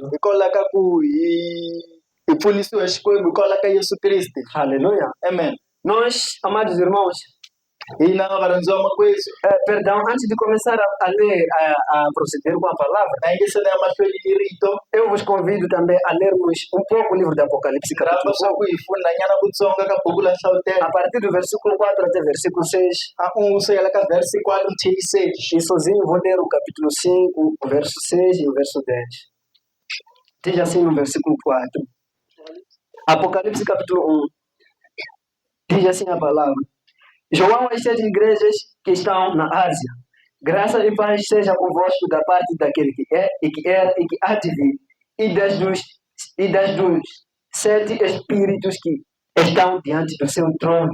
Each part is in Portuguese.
Kristo. hikwalaho ku hi pfunisiwa Xikwembu hikwalaho ka Yesu Kristo. Aleluia. Amen. Nós, amados irmãos, Hina varhandziwa makwerhu, perdão, antes de começar a ler, a proceder com a palavra, na yinge se na ya mahlweni hi rito, eu vos convido também a lermos um pouco o livro do Apocalipse, rhamba capítulo swa ku hi fundanyana kutsonga ka buku la 1, Nhlavutelo, a partir do versículo 4 até versículo 6. a u sukela ka verse 4 nthihi 6. E sozinho vou ler o capítulo 5, o verso 6 e o verso 10. Diz assim no versículo 4. Apocalipse capítulo 1. Diz assim a palavra. João às 7 igrejas que estão na Ásia. Graça e paz seja convosco da parte daquele que é, e que era, e que há de vir, e das dos 7 espíritos que estão diante do seu trono.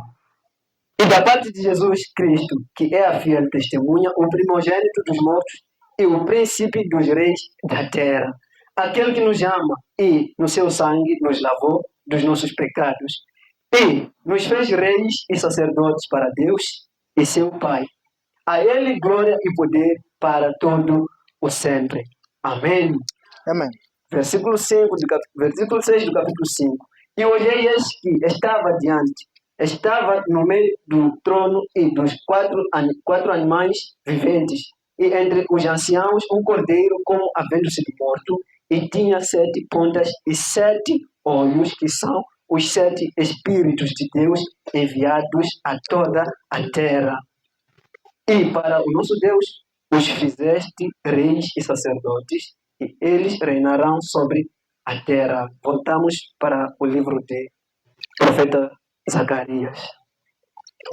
E da parte de Jesus Cristo, que é a fiel testemunha, o primogênito dos mortos e o príncipe dos reis da terra. Aquele que nos ama e no seu sangue nos lavou dos nossos pecados e nos fez reis e sacerdotes para Deus e seu Pai. A Ele glória e poder para todo o sempre. Amém. Amen. Versículo 6 do capítulo 5. E olhei eis que estava no meio do trono e dos quatro animais viventes, e entre os anciãos um cordeiro como havendo sido morto, e tinha 7 pontas e 7 olhos, que são os 7 Espíritos de Deus enviados a toda a terra. E para o nosso Deus os fizeste reis e sacerdotes, e eles reinarão sobre a terra. Voltamos para o livro de profeta Zacarias.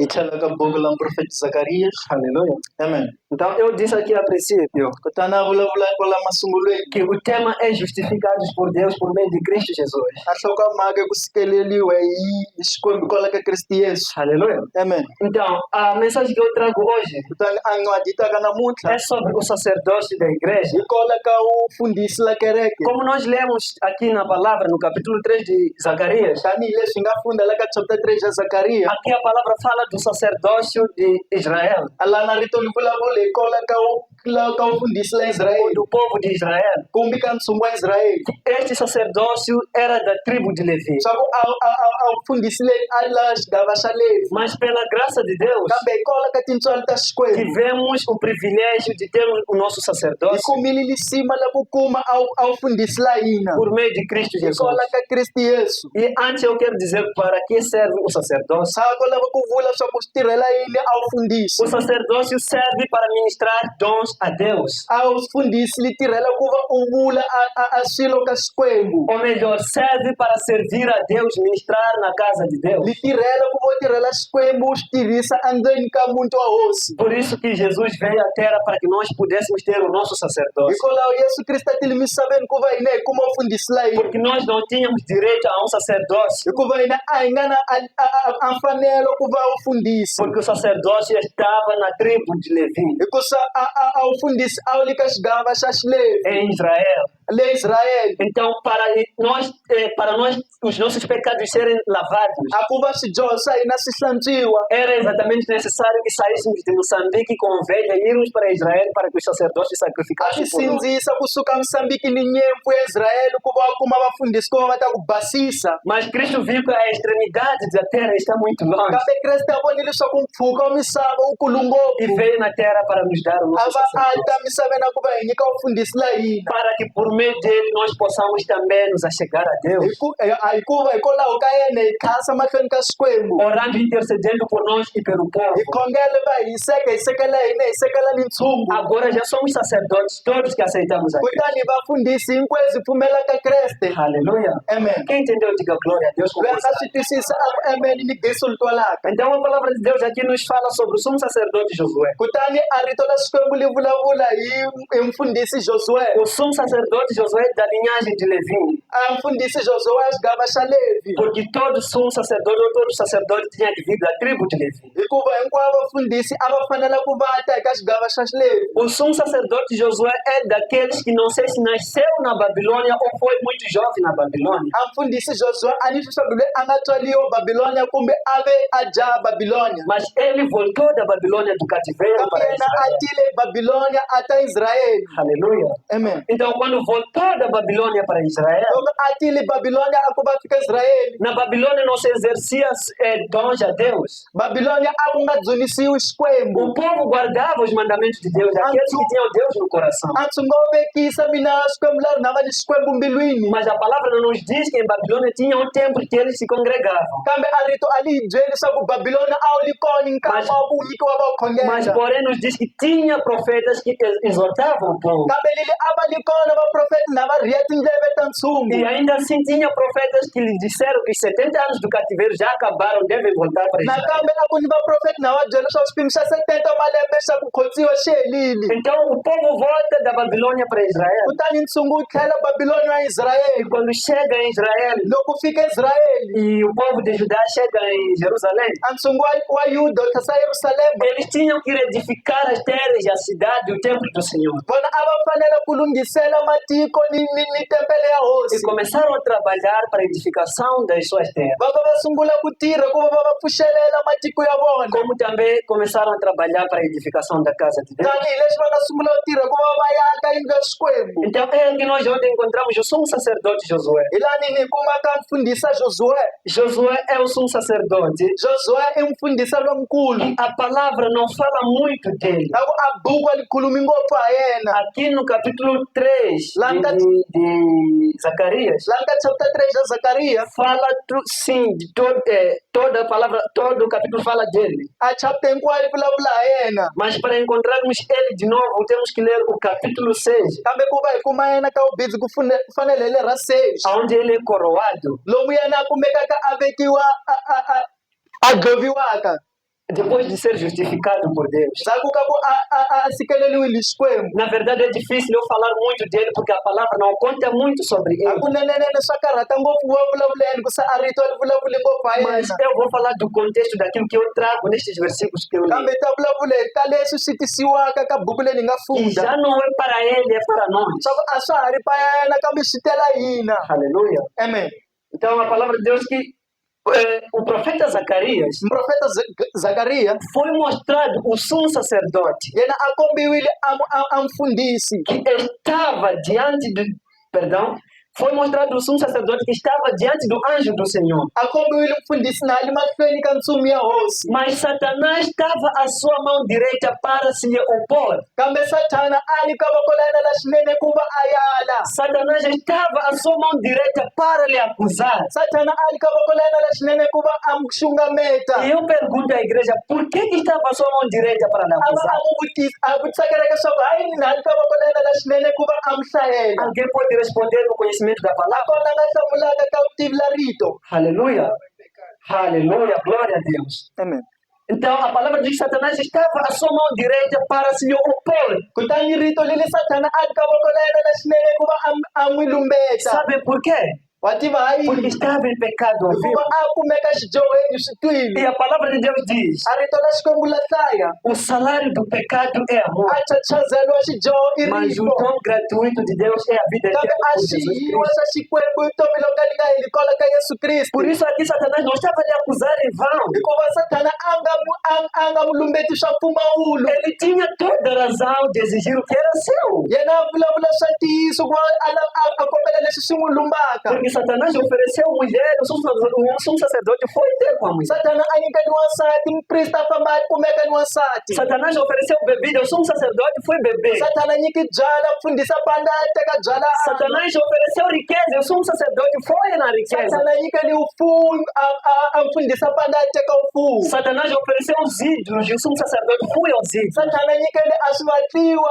Hi tlhela ka buku la Profeta Zakarias. Aleluia. Amen. Então eu disse aqui a princípio Kutani a vulavula kwala masungulweni, que o tema é justificados por Deus por meio de Cristo Jesus. a nhlokomhaka ku sikeleliwa hi Xikwembu hikwalaho ka Kristo Yesu. Aleluia. Amen. Então, a mensagem que eu trago hoje Kutani a ncwadi yi taka namuntlha é sobre o sacerdócio da igreja. hikwalaho ka vufundhisi la kereke. Como nós lemos aqui na palavra, no capítulo 3 de Zacarias, Tanihileswi hi nga funda la ka chapter 3 ya Zakariya, aqui a palavra fala do sacerdócio de Israel, ala na rito li vulavula hikwalaho ka vufundhisi la ou Israyeli do povo de Israel. kumbe ka ntshungu wa Israyeli. Este sacerdócio era da tribo de Levi, Swa ku a vufundhisi leyi a la xigava xa Levi, mas pela graça de Deus kambe hikwalaho ka tintswalo ta Xikwembu tivemos o privilégio de ter o nosso hi sacerdócio kumile lisima la ku kuma a vufundhisi la hina por meio de Cristo Jesus. hikwalaho ka Kristo Yesu. E antes eu quero dizer para que serve o sacerdócio. Sako lava ku vula swa ku swi tirhela yini a vufundhisi. O sacerdócio serve para ministrar dons a Deus. A vufundhisi li tirhela ku va u vula a swilo ka Xikwembu. Ou melhor, serve para servir a Deus, ministrar na casa de Deus. Li tirhela ku va u tirhela Xikwembu u swi tirhisa endzeni ka muti wa hosi. Por isso que Jesus veio à terra para que nós pudéssemos ter o nosso sacerdócio. Hikwalaho Yesu Krista a tile misaveni ku va hina hi kuma vufundhisi la hina. Porque nós não tínhamos direito a um sacerdócio. Hikuva hina a hi nga na a mfanelo ku va vufundhisi. Porque o sacerdócio estava na tribo de Levi, Hikuva a vufundhisi a wu le ka xigava xa Xilevi em Israel. le Israyeli. Então, para nós, os nossos pecados serem lavados, A ku va swidyoho swa hina swi hlantswiwa. era exatamente necessário que saíssemos de Moçambique com ovelha e irmos para Israel para que os sacerdotes A swi sacrificassem por nós. sindzisa kusuka Mosambiki ni nyimpfu ya Israyeli ku va u kuma vafundhisi ku va va ta ku basisa. Mas Cristo viu que a extremidade da terra está muito longe Kambe Kreste a vonile leswaku mpfhuka wa misava wu kulu e ngopfu. veio na terra para nos dar o A nosso va a sacerdócio, ta misaveni a ku va hi nyika vufundhisi la hina. para que por meio dele nós possamos também nos achegar a Deus, Hikuva hikwalaho ka yena hi khasa mahlweni ka Xikwembu. orando e intercedendo por nós e pelo povo. Hi khongele va hi sekela hina hi sekela ni ntshungu. Agora já somos sacerdotes, todos que aceitamos a Cristo. Kutani vafundhisi hinkwenu hi pfumelaka Kreste. Aleluia. Amen. Quem entendeu, diga glória a Deus. com Loyi a nga força. swi twisisa amen ni geso li twalaka. Então a palavra de Deus aqui nos fala sobre o sumo sacerdote Josué. Kutani a rito la Xikwembu li vulavula hi mfundhisi Josué. O sumo sacerdote Josué da linhagem de Levi, A mfundhisi Josué a xigava xa Levi. porque todo sumo sacerdote ou todo sacerdote tinha que vir da tribo de Levi. Hikuva hinkwavo vafundhisi a va fanela ku va ta eka xigava xa Xilevi. O sumo sacerdote Josué é daqueles que não sei se nasceu na Babilônia ou foi muito jovem na Babilônia. A mfundhisi Josué a ni swiswaku loyi a nga tswaliwa Babilônia kumbe a ve a jaha Babilônia. Mas ele voltou da Babilônia do cativeiro Kambe para yena a Israel. tile Babilônia a ta Israyeli. Aleluia. Amen. Então, quando voltou da Babilônia para Israel. loko a tile babilônia a ku va fika israyeli Na Babilônia não se exercia dons a Deus. babilônia a ku nga dzunisiwi xikwembu O povo guardava os mandamentos de Deus, aqueles que tinham Deus no coração. a swi ngo vekisa mina xikwembu laha na va ni xikwembu mbilwini Mas a palavra não nos diz que em Babilônia tinha um templo que eles se congregavam. kambe a rito a li hi byeli leswaku babiloni a wu li kona nkama wa ku nyikiwa va Mas khongela porém nos diz que tinha profetas que exortavam o povo. kambe lili a va li kona vaprofeti na va riya tindleve ta ntshungu E ainda assim tinha profetas que lhes disseram que os 70 anos do cativeiro já acabaram, devem voltar para Israel. nakambe a ku ni vaprofeti na va byela leswaku xipimo xa 70 malembe xa ku khotsiwa xi helile Então o povo volta da Babilônia para Israel. kutani ntshungu wu tlhela babiloni wa E israyeli quando chega em Israel loko fika israyeli e o povo de Judá chega em Jerusalém, a ntshungu wa yuda wu thasa yerusalema eles tinham que reedificar as terras e a cidade, o templo do Senhor. vona a va fanele ku lunghisela matiko ni tempele ya E hosi começaram a trabalhar para a edificação das suas terras. va va va sungula ku tirha ku va va va pfuxelela matiko ya vona Como também começaram a trabalhar para a edificação da casa de Deus. tanihileswi va nga sungula ku tirha ku va va yaka yindlu ya xikwembu Então é que nós ontem encontramos o sumo sacerdote Josué. hi lani ni kumaka mfundhisa josué Josué é o sumo sacerdote. josué i mfundhisa lomkulu E a palavra não fala muito dele. na ku a buku a li khulumi ngopfu ha yena Aqui no capítulo 3 de Zacarias, laha ka chapter 3 ya zakariya fala sim, de toda a palavra, todo o capítulo fala dele. a chapter hinkwayo yi vulavula ha yena Mas para encontrarmos ele de novo, temos que ler o capítulo 6, kambe ku va hi kuma yena ka vubizi ku fanele hi le ra 6 onde ele é coroado. lomu yena a kumekaka a vekiwa a dloviwaka Depois de ser justificado por Deus. ndzhaku ka ku a sikeleliwile hi xikwembu Na verdade é difícil eu falar muito dele porque a palavra não conta muito sobre a ele. ku nenenene swa karhata ngopfu wa vulavula yena kusa a rito li vulavule ngopfu ha Mas yena eu vou falar do contexto daquilo que eu trago nestes versículos que eu li. kambe ta vulavula hi ta leswi swi tisiwaka ka buku leyi ni nga E funda já não é para ele, é para nós. swa ku a swa ha ri pa yena kambe swi tela hina Aleluia. amen Então a palavra de Deus que o profeta Zacarias mprofeta zakariya foi mostrado o sumo sacerdote yena a kombiwile a mfundhisi que estava diante do, perdão, foi mostrado o sumo sacerdote que estava diante do anjo do Senhor. a kombiwile mfundhisi na le mahlweni ka ntsumi ya hosi Mas Satanás estava à sua mão direita para se lhe opor. kambe satana a li ka voko la yena la xinene ku va a yala Satanás estava à sua mão direita para lhe acusar. satana a li ka voko la yena la xinene ku va a xungameta E eu pergunto à igreja, por que estava à sua mão direita para lhe a va acusar? a n'wi vutisa a vutisa kereke swa ku hayi ni na li ka voko la yena la xinene ku va a mi hlayela Alguém pode responder no conhecimento da palavra? kona nga hlamulaka ka vutivi la rito Aleluia. Aleluia. Glória a Deus. amen Então a palavra diz que Satanás estava à sua mão direita para se lhe opor. kutani rito lili satana a li ka voko la yena la xinene ku va a n'wi lumbeta Sabe por quê? wa tiva hayi Porque estava em pecado ao ku vivo. va a kumeka xidyoheni swi E twile a palavra de Deus diz: a rito la xikwembu la hlaya o salário do pecado é amor, a chachazeliwa xidyoho i mas o rito dom gratuito de Deus é a vida kambe eterna a por Jesus xiyiwa Cristo. xa xikwembu vutomi loko li nga heli kola ka yesu kristu Por isso aqui Satanás não estava a lhe acusar em vão. hikuva satana a nga mulumbeti swa mpfumawulo Ele tinha toda a razão de exigir o que era seu. yena a vulavula swa ntiyiso ku va a kombela leswi swi n'wi lumbaka Porque Satanás ofereceu mulher, o sumo sacerdote foi ter com a mulher. satana a nyika ni wansati muprista a famba a kumeka ni wansati Satanás ofereceu bebida, o sumo sacerdote foi beber. satana a nyiki byala mfundhisa panda a teka byala a Satanás ofereceu riqueza, o sumo sacerdote foi na riqueza. satana a nyika ni ufuwi a mfundhisa panda a teka ufuwi Satanás ofereceu os ídolos, e o sumo sacerdote foi aos ídolos. satana a nyika ni a swivatliwa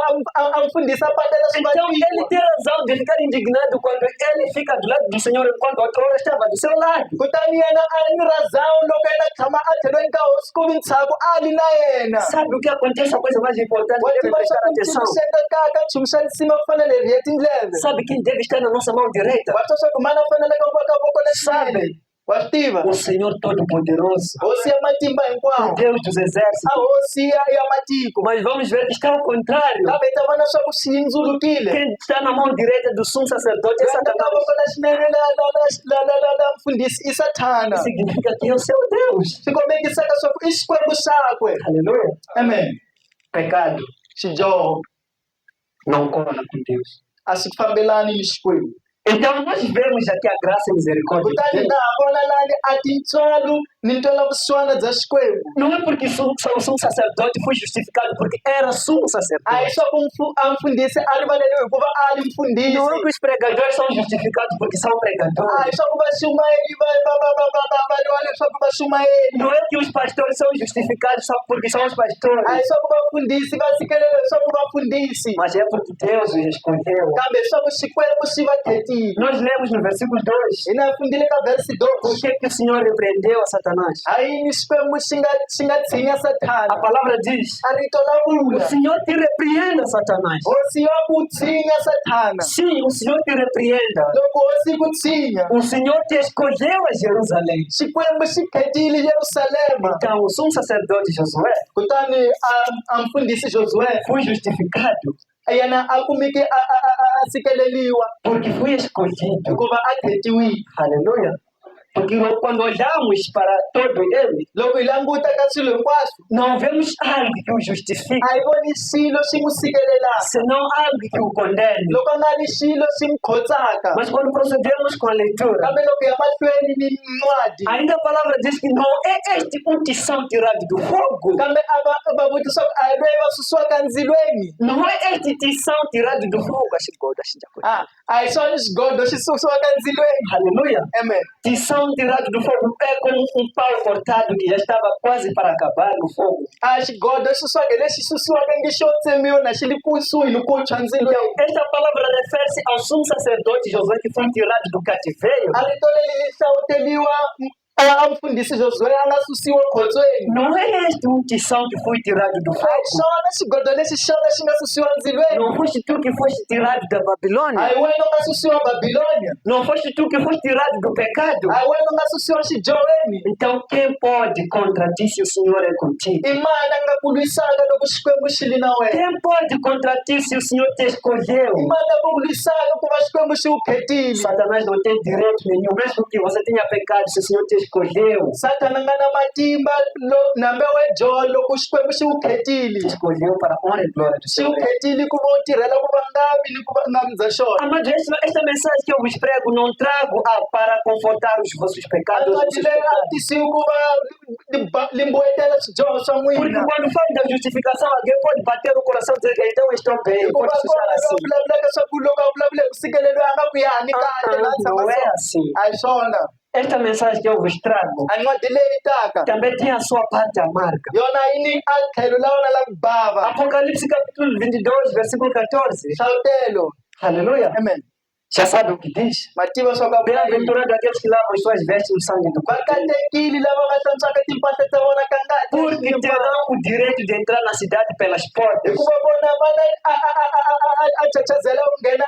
a mfundhisa panda la Então ele swivatliwa tem razão de ficar indignado quando ele fica do lado do Senhor enquanto a outrora estava do seu lado. kutani yena a ni razão loko yena tshama a tlhelweni ka hosi ku vi ntshaku a li na yena Sabe o que acontece? A coisa mais importante, wa deve tiva prestar swa atenção. swi endlekaka nchumu xa nsima ku fanele hi riye tindleve Sabe quem deve estar na nossa mão direita? wa twa swa ku mana u faneleke ku va ka voko leswinene wa swi tiva O Senhor Todo-Poderoso, hosi ya matimba o hinkwawo Deus dos exércitos. a hosi ya matiko Mas vamos ver que está ao contrário. kambe hi ta vona swa ku swi hindzulukile Quem está na mão direita do sumo sacerdote é ka Satanás. voko leswinene la mfundhisi i satana Significa que é o seu Deus. swi kombekisaka swa ku i xikwembu xakwe Aleluia. amen Pecado xidyoho não cola com Deus. a swi fambelani ni Xikwembu. Então nós vemos aqui a graça e misericórdia de Kutani Deus. na vona lani a tintswalo ni ntwelavusiwana bya Xikwembu. Não é porque o sumo sacerdote foi justificado porque era sumo A hi sacerdote. swa ku a mfundhisi a rivaleriwe hikuva a ri mfundhisi. Não é que os pregadores são justificados porque são A pregadores. hi swa ku vaxumayeli va riwa leswaku va xumayeli. Não é que os pastores são justificados só porque são os A pastores. hi swa ku vafundhisi va tshikelele leswaku vafundhisi. Mas é porque Deus os escolheu. Kambe swa ku Xikwembu xi va khetile. Nós lemos no versículo 2. Hina fundile ka verse 2. Por que o Senhor repreendeu a Satanás? A hi ni Xikwembu xi nga tshinya A Sathana. palavra diz: A rito la o vula. Senhor te repreenda, Satanás. Hosi ya ku tshinya Sathana. Sim, o Senhor te repreenda. Loko hosi ku tshinya. O Senhor te escolheu a Jerusalém. Xikwembu xi khetile Jerusalema. Então, o sumo sacerdote Josué Kutani a mfundhisi Josué foi justificado yena a kumeke a sikeleliwa porque foi escolhido. hikuva a khetiwile. Aleluia. Porque quando olhamos para todo ele, Loko hi languta ka swilo hinkwaswo não vemos algo que o justifique, a hi voni xilo xi n'wi sikelelaka, senão algo que o condene. loko a nga ri xilo xi n'wi khotsaka. Mas quando procedemos com a leitura, Kambe loko ya mahlweni ni n'wadi, ainda a palavra diz que não é este untição tirado do fogo. kambe a va vutisa ku a hi loyi va susiwaka ndzilweni. Não é este tição tirado do fogo. A hi swona xigodo xi susiwaka ndzilweni. Aleluia. Amen. Tição tirado do fogo é como um pau cortado que já estava quase para acabar no fogo. A xigodo xi swaka lexi susiwaka nge xo tsemiwa na xi li kusuhi ni ku tshwa ndzilweni. Esta palavra refere-se ao sumo sacerdote Josué que foi tirado do cativeiro. A rito leri li hlawuteliwa a mfundhisi Josué a nga susiwa khotsweni. Não é este untição que foi tirado do A hi fogo. xona xigodo lexi xona xi nga susiwa ndzilweni. Não foste tu que foste tirado da A Babilônia. hi wena u nga susiwa Babilônia. Não foste tu que foste tirado do pecado. A hi wena u nga susiwa xidyoveni. Então quem pode contra ti se o Senhor é contigo? I mani a nga ku lwisaka loko Xikwembu xi li na wena. Quem pode contra ti se o Senhor te escolheu? I mani a ku lwisaka ku va Xikwembu xi wu khetile. Satanás não tem direito nenhum, mesmo que você tenha pecado, se o Senhor te escolheu. Satana a nga na matimba nambe we dyoha loko Xikwembu xi wu khetile. Te escolheu para a honra e glória do Xi Senhor. wu khetile ku va u tirhela ku vangami ni ku vangami bya xona. Amado, esta mensagem que eu vos prego não trago para confortar os vossos pecados. os vossos Amadile a pecados. tisiwi ku va li mbuetela swidyoho swa Porque n'wina. quando fala da justificação, alguém pode bater no coração e dizer que então eu estou bem, Hikuva pode chutar kona assim. vulavula leswaku loko a vulavula hi ku sikeleriwa a nga ku yani kahle na tshama Não é swona. assim. A hi swona. Esta mensagem que eu vos trago A n'wadi leyi taka também tem a sua parte amarga. yona yi ni a tlhelo la wona la ku bava. Apocalipse capítulo 22, versículo 14. Hlavutelo. Aleluia. Amen. Já sabe o que diz? Mativa swa ka Bem-aventurado aqueles que lavam suas vestes no sangue do va Cordeiro, katekile lava va hlantswaka timpahla ta vona ka ngati. porque terão o direito de entrar na cidade pelas portas. Hikuva vona va na a chachazela ku nghena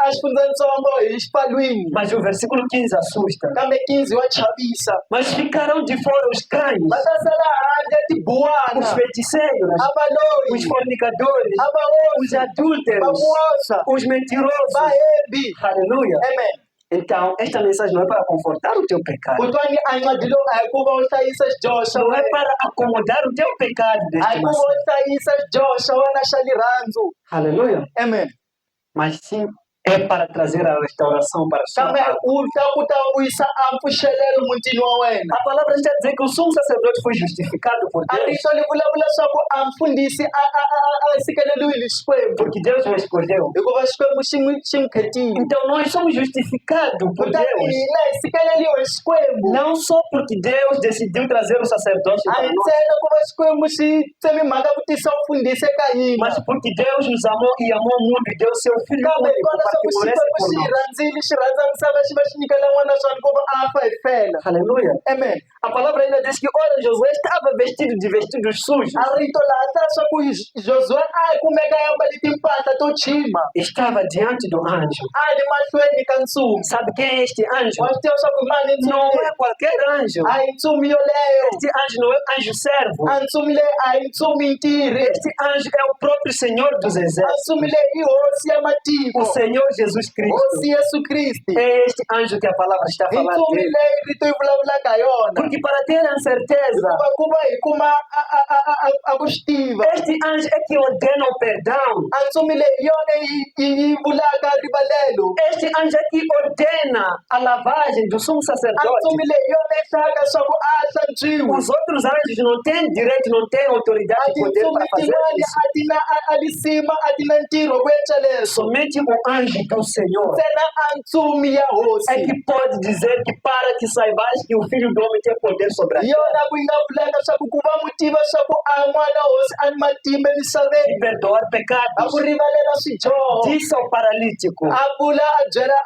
a xifundzatsongo hi xipalwini. Mas o versículo 15 assusta. Kambe 15 wa chavisa. Mas ficarão de fora os cães, Va ta sala handle tibuwana. os feiticeiros, A valoyi. os fornicadores, A os vaosi. Va adúlteros, muosa. os mentirosos. Vahembi. Aleluia. Amen. Então, esta mensagem não é para confortar o teu pecado. Kutwani a n'wadi lowu a hi ku va u hlayisa xidyoho xa Não é wena. para acomodar o teu pecado A hi deste ku va u maçã. hlayisa xidyoho xa wena xa lirhandzu. Aleluia. Amen. Mas sim é para trazer a restauração para a sua Kambe alma. u ta ku ta vuyisa a mpfuxelelo mutini wa wena. A palavra está dizendo que o sumo sacerdote foi justificado por A Deus, rito li vulavula swa ku a mfundhisi a sikeleliwi hi Xikwembu. porque Deus o escolheu. Hikuva Xikwembu xi n'wi khetile. Então nós somos justificados por Kutani Deus, hina hi sikeleliwe hi Xikwembu. não só porque Deus decidiu trazer o sacerdócio A para hi nós, ntsena ku va Xikwembu xi tsemi mhaka ku tisa mfundhisi eka hina. mas porque Deus nos amou e amou o mundo e deu seu Filho Kambe único kona para swa que ku morresse Xikwembu por xi hi nós. rhandzile xi rhandza misava xi va xi nyikela n'wana swa ku va a fa hi fela. Aleluia. Amen. A palavra ainda diz que, olha, Josué estava vestido de vestidos sujos, A rito laha ta swa ku Josué a hi kumeka a mbale timpahla to chima. estava diante do anjo. A hi ri mahlweni ka ntsumi. Sabe quem é este anjo? Wa swi tiva swa ku mani Não ntsumi é qualquer anjo. a hi ntsumi yoleyo. Este anjo não é anjo servo. A ntsumi leyi a hi ntsumi ntirhi. Este anjo é o próprio Senhor dos A Exércitos. ntsumi leyi i hosi ya matiko. O Senhor Senhor Jesus Cristo. hosi Yesu Kristi É este anjo que a palavra está hi falando ntsumi dele. leyi rito yi vulavulaka hi yona Porque para ter a certeza, hikuva ku va hi kuma a ku swi tiva este anjo é que ordena o perdão. a ntsumi leyi hi yona yi vulaka rivalelo Este anjo é que ordena a lavagem do sumo a sacerdote. ntsumi leyi hi yona yi hlayaka swa ku a hlantswiwa Os outros anjos não têm direito, não têm autoridade a e poder tintsumi para fazer tin'wana isso. a ti na a lisima a ti na ntirho wo endla leswo Somente o anjo do Senhor ntsena a ntsumi ya é hosi que pode dizer que para que saibais que o Filho do Homem tem poder sobre a hi terra yona ku yi nga vulaka swa ku va mu tiva swa ku a n'wana hosi a ni matimba emisaveni de perdoar a pecados. ku rivalela swidyoho Disse ao paralítico: a vula a byela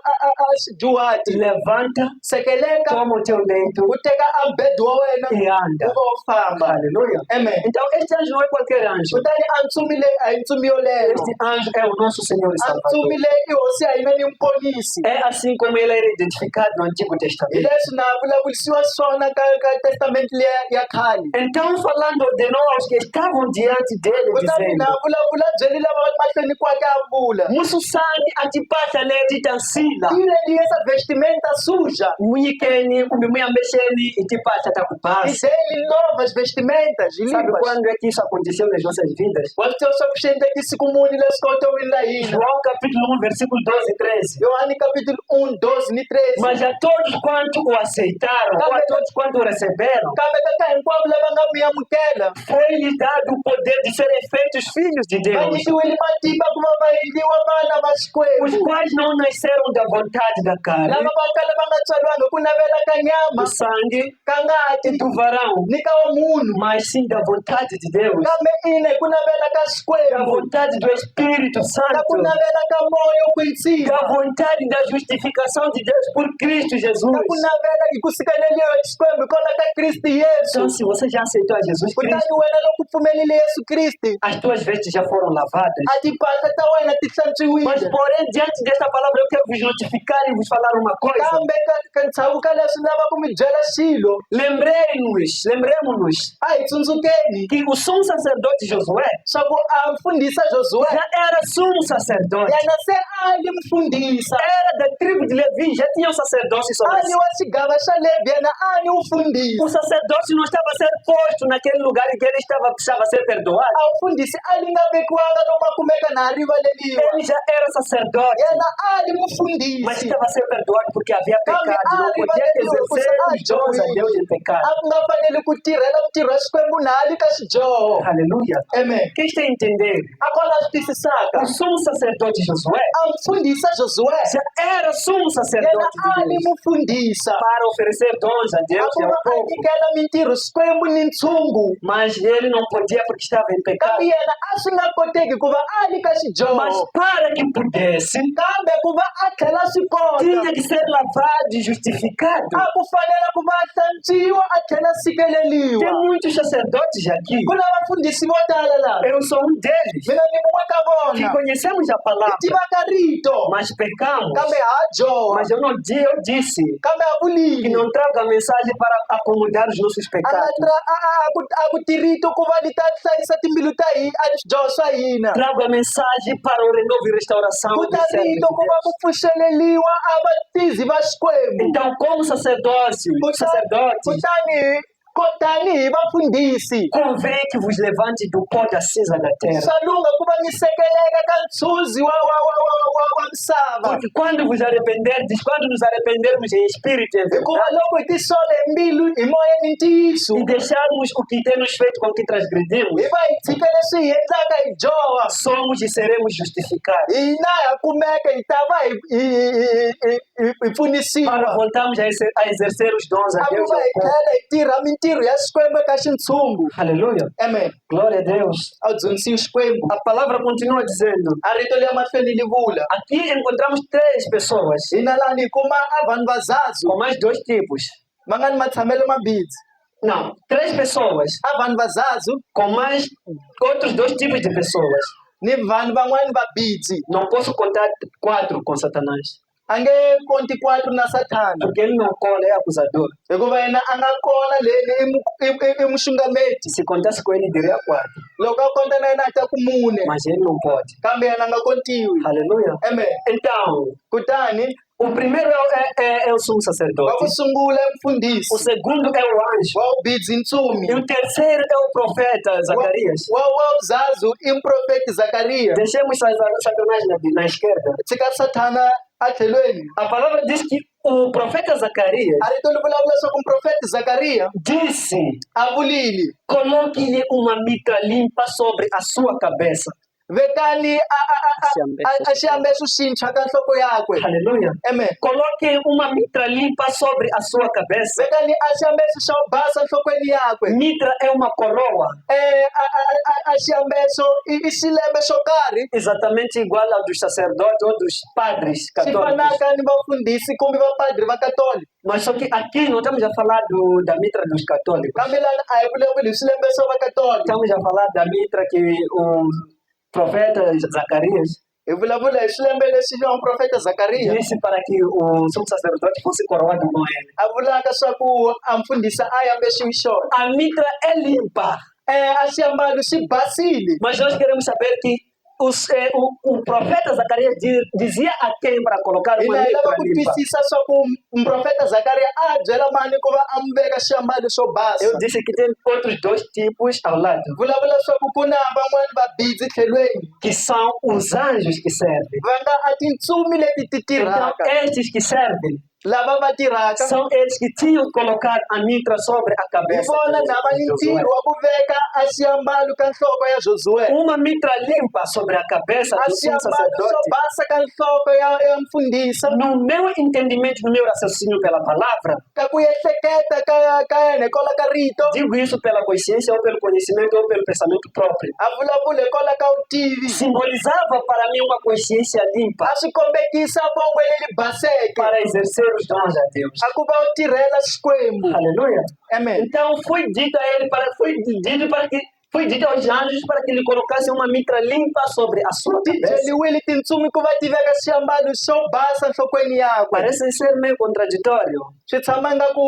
a xidyuhati levanta, sekeleka toma o teu leito u teka a bedi wa wena e anda. u va u famba Aleluia. amen Então, este anjo não é qualquer anjo. kutani a ntsumi leyi a hi ntsumi yoleyo Este anjo é o nosso Senhor e a ntsumi Salvador. leyi i hosi ya hina ni mponisi É assim como ele era identificado no Antigo hi Testamento. leswi na vulavurisiwa swona ka testamenti leya ya khale Então, falando de nós que estavam diante dele, kutani na dizendo: vulavula byeli lava mahlweni kwake a vula Mususani atipata leti tansila. ile ni esa vestimenta suja Munyikeni kumbe muyambexeni itipata e takupasa. dele novas vestimentas Sabe limpas quando é que isso aconteceu nas nossas vidas? wa swi tiva swa ku swi endleki siku muni leswi kotowini la hina João capítulo 1, versículo 12 e 13. yohani capítulo 1 12 ni 13 Mas a todos quanto o aceitaram, ou a todos quanto o receberam, kambe ka hinkwavo lava nga mu amukela foi-lhes dado o poder de serem feitos filhos de va Deus, nyikiwile matimba ku va va endliwa vana va os xikwembu quais não nasceram da vontade da carne, lava va kala va nga tswariwanga ku navela ka nyama do sangue ka ngati e do varão, ni ka wa munhu mas sim da vontade de Deus, kambe ina hi ku navela ka da xikwembu vontade do Espírito ka Santo, ku navela ka moya wo kwetsima da vontade da justificação de Deus por Cristo Jesus. ka ku navela hi ku sikeleliwa hi xikwembu hikwalaho ka kristi yesu Então, se você já aceitou a Jesus kutani Cristo, wena loko u pfumelile yesu kristi as tuas vestes já foram lavadas. a timpahla ta wena ti Mas, hlantswiwile porém, diante desta palavra, eu quero vos notificar e vos falar uma coisa. kambe ka ntshavu ka leswi ni lava ku mi byela xilo Lembremos-nos a hi tsundzukeni que o sumo sacerdote Josué swa ku a mfundhisa josuwe já era sumo sacerdote. yena se a li mfundhisa Era da tribo de Levi, já tinha um sacerdócio a sobre ni si. wa xigava xa levi yena a ni wu O fundhisa sacerdócio não estava a ser posto naquele lugar em que ele precisava ser perdoado. a mfundhisi a li nga vekiwanga lomu a kumeka na ha rivaleliwa Ele já era sacerdote, yena a li mas mufundhisi estava a ser perdoado porque havia pecado. Não podia exercer os dons a Deus em pecado. a ku nga fanele ku tirhela mutirho wa xikwembu na ha li ka xidyoho Aleluia. amen Quem está a entender? a kona swi twisisaka O sumo sacerdote Josué a mfundhisa josuwe já era sumo yena sacerdote a de li Deus mufundhisa para oferecer dons a a Deus ku e va ao a povo. nyikela mintirho xikwembu ni ntshungu Mas ele não podia porque estava em pecado. kambe yena a swi nga koteki ku va a li ka Mas xidyoho para que pudesse, kambe ku va a tlhela swi tinha kota que ser lavado e justificado. a ku fanele ku va a hlantswiwa a tlhela sikeleliwa Tem muitos sacerdotes aqui. ku na vafundhisi vo tala laha Eu sou um deles. mina ni mun'we ka Que vona conhecemos a hi palavra, tivaka rito mas pecamos. kambe ha dyoha Mas eu disse kambe ha que vulili não trago a mensagem para acomodar os nossos a nga pecados. a ku tirito ku va li ta hlayisa timbilu ta hina a swidyoho swa hina Trago a mensagem para o renovo e restauração ku do ta servo de rito ku va ku Deus. pfuxeleliwa a vatizi va xikwembu Então, como sacerdotes, kutani hi vafundhisi convém que vos levante do pó da cinza da terra. swa lunga ku va mi sekeleka ka ntshunzi wa misava Porque quando vos arrependerdes, quando nos arrependermos em espírito e em hikuva verdade, loko hi tisola hi mbilu hi moya ni ntiyiso e deixarmos o que tem nos feito com que transgredimos, hi va hi tshika leswi hi endlaka hi dyoha somos e seremos justificados. hina ha kumeka hi ta va hi pfunisiwa Para voltarmos a exercer os dons a a ku Deus. va hi tlhela hi tirha mintirho ya xikwembu eka xintshungu Aleluia. amen Glória a Deus. a wu dzunisiwi xikwembu A palavra continua dizendo: a rito leya mahlweni li vula aqui encontramos três pessoas, hina lani hi kuma a vanhu va zazu com mais dois tipos. va nga ni matshamelo mabitsi Não, três pessoas, a vanhu va zazu com mais outros dois tipos de pessoas. ni vanhu van'wani vabitsi Não posso contar quatro com Satanás. Ange konti 4 na Satana. porque ele não cola, é acusador. Hikuva yena a nga kona leni i muxungameti. Se contasse com ele, diria 4, Loko a konta na yena a ta ku 4. mas ele não pode. Kambe yena a nga kontiwi. Aleluia. Amen. Então, Kutani o primeiro é o sumo wa sacerdote, ku sungula i o mfundhisi segundo é o anjo, wa ubidzi ntsumi. e o terceiro é o profeta Zacarias. Wa uzazu i mprofeti Zakariya. Deixemos Satanás na esquerda. Tshika Satana a tlhelweni. A palavra diz que o profeta Zacarias A rito li vulavula leswaku mprofeti Zakariya disse: a vulile coloque-lhe uma mitra limpa sobre a sua cabeça. vekani a xiambeso xintshwa ka nhloko yakwe. Aleluia. Amen. Coloque uma mitra limpa sobre a sua cabeça. Vekani a xiambeso xa u basa nhlokweni yakwe. Mitra é uma coroa, A xiambeso i xilembe xo karhi exatamente igual ao dos sacerdotes ou dos padres xi católicos. fanaka ni vafundhisi kumbe vapadri va katolika. Mas só que aqui não estamos a falar da mitra dos católicos. Kambe lana a hi vulavuli hi swilembe swa va katolika. Estamos a falar da mitra que o profeta Zacarias Hi vulavula hi swilembe leswi xa muprofeta Zakariya disse para que o sumo sacerdote fosse coroado com ele. a vulaka swa ku a mfundhisi a yambe xiwi xona. A mitra é limpa, A xiambalo xi basile. mas nós queremos saber que o profeta Zacarias dizia a quem para colocar uma Hina hi lava mitra ku limpa. twisisa swa ku muprofeta Zakariya a byela mani ku va a mi veka xiambalo xo basa. Eu disse que tem outros 2 tipos ao lado, Vulavula swa ku na van'wani vabindzi tlhelweni que são os anjos que servem. va nga a tintsumi leti ti Então, tirhaka estes que servem lava va tirhaka são eles que tinham que colocar a mitra sobre a hi cabeça. vona lava ni de ntirho Josué. wa ku veka a xiambalo ka nhloko ya Josué. Uma mitra limpa sobre a cabeça A do sumo xiambalo xo sacerdote. basa ka nhloko ya mfundhisi No meu entendimento, no meu raciocínio pela palavra, ka ku ehleketa ka yena hikwala ka rito digo isso pela consciência ou pelo conhecimento ou pelo pensamento próprio. a vulavula hikwala ka vutivi Simbolizava para mim uma consciência limpa a swi kombekisa vongo leli baseke para exercer os dons a Deus. a ku va u tirhela xikwembu. Aleluia. Amen. Então foi dito a ele foi dito aos anjos para que ele colocasse uma mitra limpa sobre a sua Ti cabeça. byeliwile tintsumi ku va ti veka xiambalo xo basa nhlokweni yakwe. Parece ser meio contraditório, Swi tshama ingaku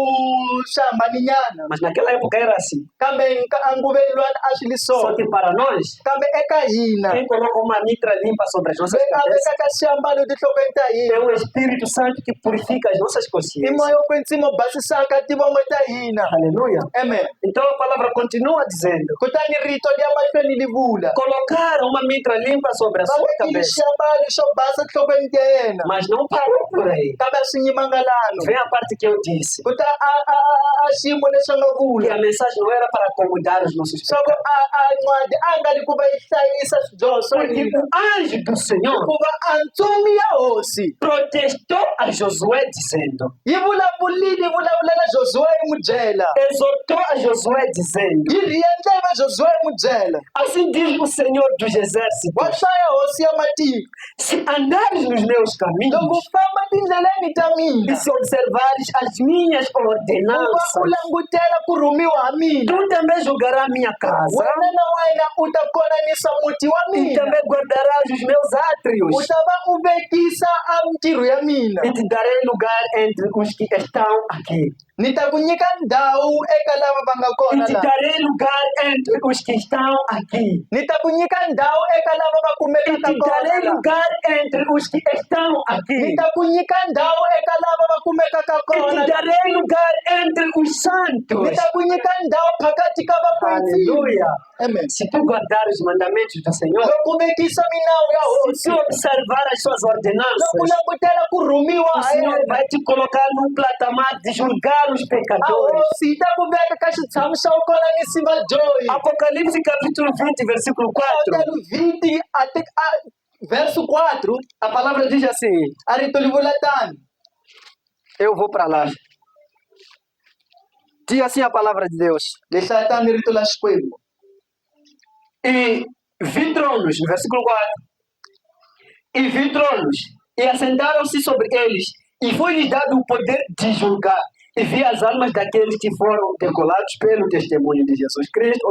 swi hambaninyana mas naquela época era assim. kambe a nguveni lwani a swi li Só so. que para nós, Kambe eka hina quem coloca uma mitra limpa sobre as nossas a cabeças vekaka xiambalo tinhlokweni ta é hina o Espírito Santo que purifica as nossas i consciências. moya wo kwetsimo basisaka tivon'we ta hina. Aleluia. Amen. Então a palavra continua dizendo: Kutani rito liya mahlweni li vula colocar uma mitra limpa sobre a va sua vekile cabeça. xiambalo xo basa tinhlokweni ta yena Mas não parou por aí. kambe a swi nyimangalano. Vem a parte que eu disse: Kuta a xiyimo lexi a nga que vula a mensagem não era para acomodar os nossos swa ku pecados. a n'wadi a nga li ku va yi hlayisa swidyoho swa Porque hina o anjo do Senhor hikuva a ntsumi ya hosi protestou a Josué dizendo, yi vulavulela Josué yi n'wi byela exortou a Josué dizendo: yi ri endleva Josué yi n'wi byela assim diz o Senhor dos wa exércitos, hlaya hosi ya matiko se andares nos meus loko caminhos famba tindleleni ta e mina se observares as minhas u va u ordenanças, langutela ku rhumiwa ha mina tu também julgarás a minha casa wena na wena u ta konanisa muti wa e mina também guardarás os meus u átrios ta va u vekisa a mintirho ya mina e te darei lugar entre os que estão aqui. ni ta ku nyika ndhawu eka lava va nga E kona te laha darei lugar entre os que estão aqui. ni ta ku nyika ndhawu eka lava va E kumekaka te kona darei laha lugar entre os que estão aqui. ni ta ku nyika ndhawu eka lava va kumekaka E kona te laha darei lugar entre os ni santos. ta ku nyika ndhawu phakati ka vakwetsimi. Aleluia. Amen. Se tu guardar os mandamentos do Senhor, loko u vekisa minawu ya se hosi tu observar as suas loko u ordenanças, langutela ku rhumiwa o ha Senhor yena vai te colocar num patamar de julgar os a pecadores. hosi yi ta ku veka ka xitshamo xa ku konanisi vadyohi. Apocalipse capítulo 20, versículo 4. Hotel 20 verso 4 A palavra diz assim: a rito li vula tani eu vou para lá. Diz assim a palavra de Deus. lexi a tani rito la xikwembu E vi tronos, no versículo 4. E vi tronos, e assentaram-se sobre eles, e foi-lhes dado o poder de julgar. E vi as almas daqueles que foram decolados pelo testemunho de Jesus Cristo,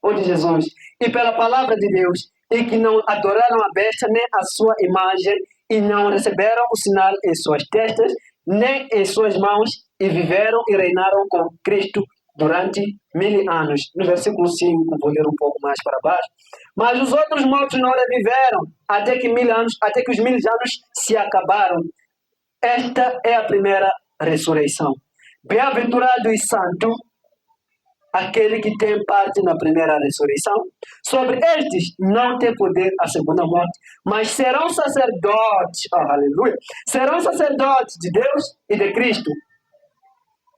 ou de Jesus, e pela palavra de Deus, e que não adoraram a besta nem a sua imagem, e não receberam o sinal em suas testas, nem em suas mãos, e viveram e reinaram com Cristo durante 1000 anos. No versículo 5, vou ler um pouco mais para baixo. Mas os outros mortos não reviveram, até que os 1000 anos se acabaram. Esta é a primeira ressurreição. Bem-aventurado e santo aquele que tem parte na primeira ressurreição. Sobre estes não tem poder a segunda morte, mas serão sacerdotes, aleluia, serão sacerdotes de Deus e de Cristo,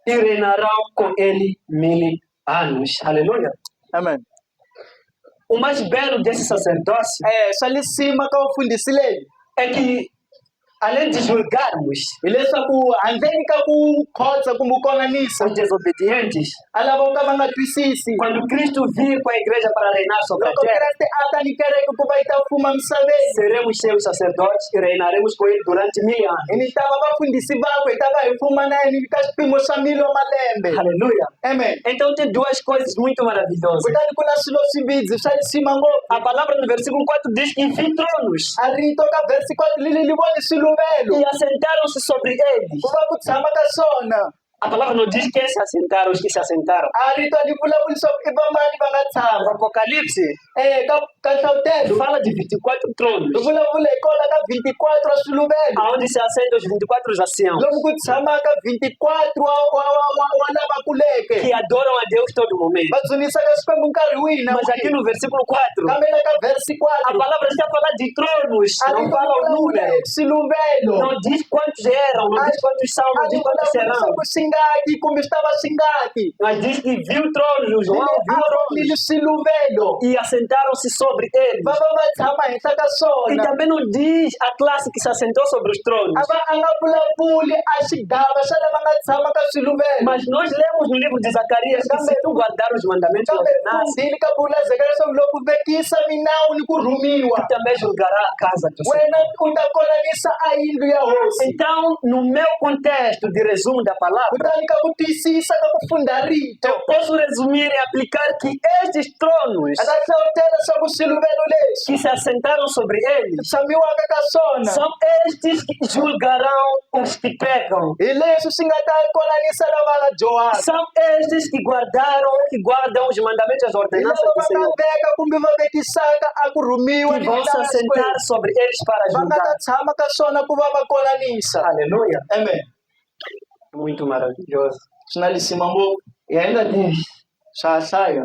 e reinarão com ele 1000 anos. Aleluia. Amen. O mais belo desse sacerdócio Swa le cima ka vufundhisi leyi é que, além de julgarmos hileswaku handleni ka ku khotsa kumbe ku konanisa os desobedientes, a lava ku ka va nga twisisi quando Cristo vir com a igreja para reinar sobre a loko terra, Kreste a ta ni kereke ku va yi ta fuma misaveni seremos seus sacerdotes e reinaremos com ele durante 1000 anos. hi ni ta va vafundhisi vakwe hi ta va hi fuma na yini ka swipimo swa 1000 wa malembe. Aleluia. Amen. Então tem duas coisas muito maravilhosas. kutani ku na swilo swimbidzi swa le cima ngopfu. A palavra no versículo 4 diz que vi tronos a rito ka versi 4 li voni swiluvelo e assentaram-se sobre eles. ku va ku tshama ka swona. A palavra não diz quem se assentaram, os que se assentaram. a rito li vulavuli leswaku i va mani va nga O tshama. Apocalipse Ka nhlawutelo fala de 24 tronos, hi vulavula hi kona ka 24 wa swiluvelo aonde se assentam os 24 anciãos, lomu ku tshamaka 24 wa lava kuleke que adoram a Deus todo momento. va dzunisaka xikwembu nkarhi wihi na Mas aqui no versículo 4, kambe na ka versi a 4 palavra está falando de tronos, a não rito fala o vulavula número. hi swiluvelo Não diz quantos eram, não diz quantos são, a não diz rito quantos vulavula serão. leswaku swi ngaki kumbe swi ta va swi ngaki. Mas diz que viu tronos, o João viu tronos lili swiluvelo e assentaram-se sobre eles. va va va tshama henhla ka E swona. também não diz a classe que se assentou sobre os tronos. a nga vulavuli a xigava xa lava nga tshama ka swiluvelo. Mas nós lemos no livro de Zacarias que se tu guardar os mandamentos e kambe ordenanças, fundzini ka bula zekela leswaku loko vekisa minawu ni ku rhumiwa também julgará a casa do Senhor. wena u ta konanisa a yindlu ya hosi. Então, no meu contexto de resumo da palavra, kutani ka ku twisisa ka ku funda rito eu posso resumir e aplicar que estes tronos a ta hlawutela leswaku swiluvelo leswi que se assentaram sobre eles tshamiwaka ka swona são estes que julgarão os que pecam. hi leswi swi nga ta konanisa lava nga dyohaka. São estes que guardam os mandamentos e as hi ordenanças lava do va nga Senhor, veka kumbe va vekisaka a ku rhumiwa que ni vão se milawu ya assentar Xikwembu. sobre eles para va nga ta julgar. tshama ka swona ku va va konanisa. Aleluia. Amen. Muito maravilhoso. swi na lisima ngopfu E ainda diz, swa hlaya.